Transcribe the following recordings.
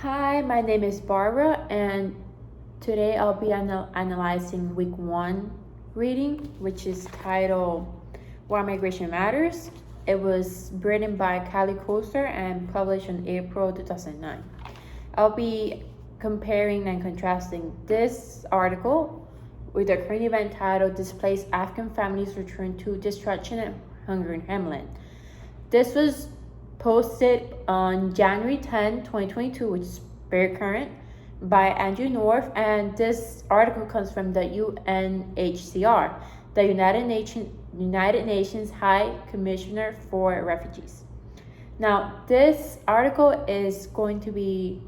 Hi, my name is Barbara, and today I'll be analyzing week one reading, which is titled Why Migration Matters. It was written by Callie Coaster and published in April 2009. I'll be comparing and contrasting this article with the current event titled Displaced Afghan Families Return to Destruction and Hunger in Homeland. This was posted on January 10, 2022, which is very current, by Andrew North, and this article comes from the UNHCR, the United Nations High Commissioner for Refugees. Now, this article is going to be,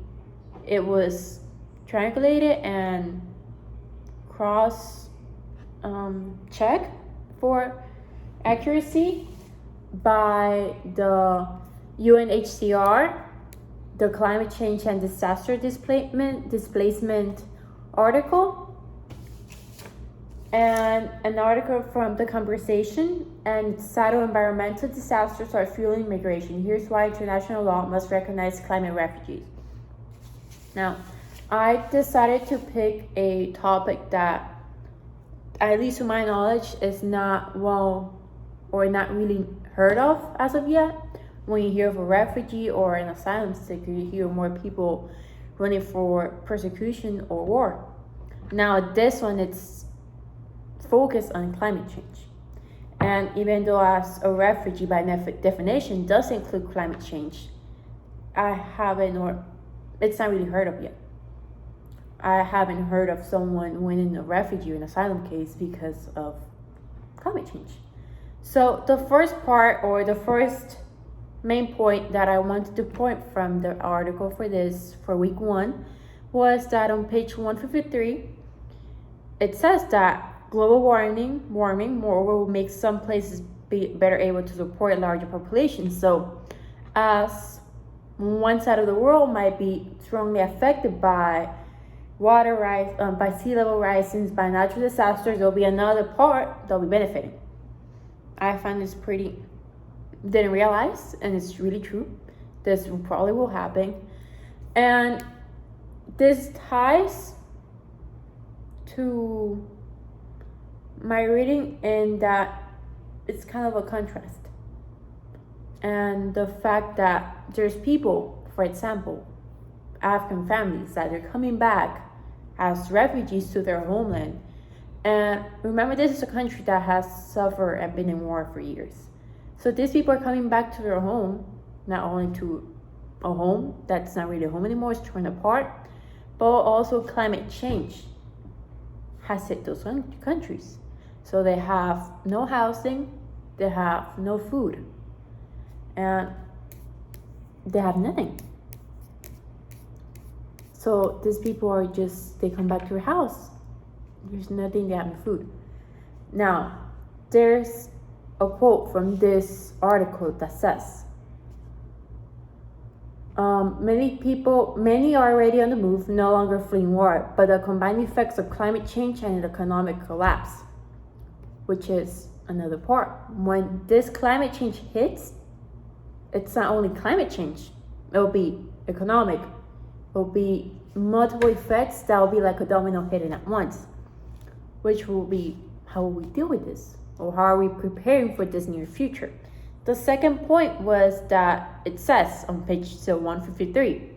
it was triangulated and cross-checked for accuracy by the UNHCR, the Climate Change and Disaster Displacement article, and an article from The Conversation, and titled Environmental Disasters Are Fueling Migration. Here's why international law must recognize climate refugees. Now, I decided to pick a topic that, at least to my knowledge, is not not really heard of as of yet. When you hear of a refugee or an asylum seeker, you hear more people running for persecution or war. Now, this one, it's focused on climate change. And even though as a refugee by definition does include climate change, it's not really heard of yet. I haven't heard of someone winning a refugee or an asylum case because of climate change. So the first part, or the first main point that I wanted to point from the article for week one, was that on page 153, it says that global warming moreover will make some places be better able to support larger populations. So as one side of the world might be strongly affected by water rise, by sea level risings, by natural disasters, there'll be another part that'll be benefiting. I find this didn't realize, and it's really true. This probably will happen. And this ties to my reading in that it's kind of a contrast. And the fact that there's people, for example, Afghan families, that are coming back as refugees to their homeland. And remember, this is a country that has suffered and been in war for years. So these people are coming back to their home, not only to a home that's not really a home anymore, it's torn apart, but also climate change has hit those countries. So they have no housing, they have no food, and they have nothing. So these people they come back to your house. There's nothing, they have no food. Now, there's a quote from this article that says, many are already on the move, no longer fleeing war, but the combined effects of climate change and economic collapse, which is another part. When this climate change hits, it's not only climate change, it'll be economic, it'll be multiple effects that will be like a domino hitting at once, which will be, how will we deal with this? Or how are we preparing for this near future? The second point was that it says on page 153,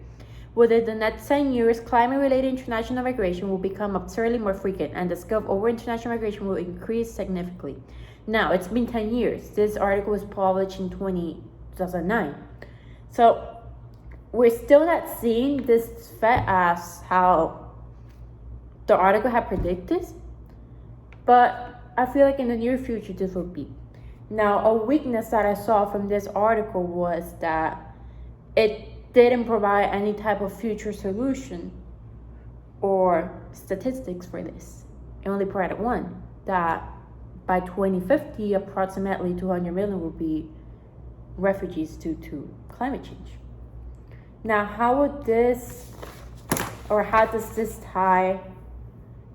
within the next 10 years, climate-related international migration will become absurdly more frequent, and the scope over international migration will increase significantly. Now, it's been 10 years. This article was published in 2009. So we're still not seeing this threat as how the article had predicted, but I feel like in the near future this will be. Now, a weakness that I saw from this article was that it didn't provide any type of future solution or statistics for this. It only provided one, that by 2050, approximately 200 million will be refugees due to climate change. Now, how does this tie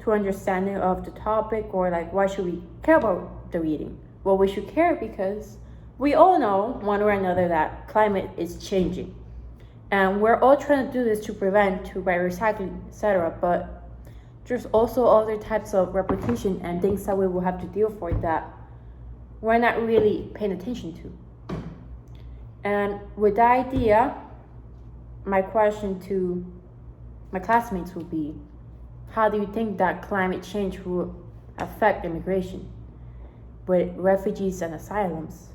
to understanding of the topic, or like why should we care about the reading? Well, we should care because we all know one or another that climate is changing. And we're all trying to do this to prevent, by recycling, etc. But there's also other types of reputation and things that we will have to deal for that we're not really paying attention to. And with that idea, my question to my classmates would be, how do you think that climate change will affect immigration with refugees and asylums?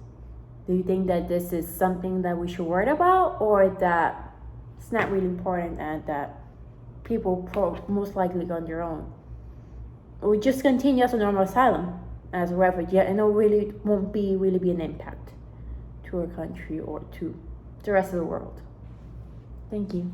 Do you think that this is something that we should worry about, or that it's not really important and that people most likely go on their own? We just continue as a normal asylum as a refugee, and it really won't be an impact to our country or to the rest of the world. Thank you.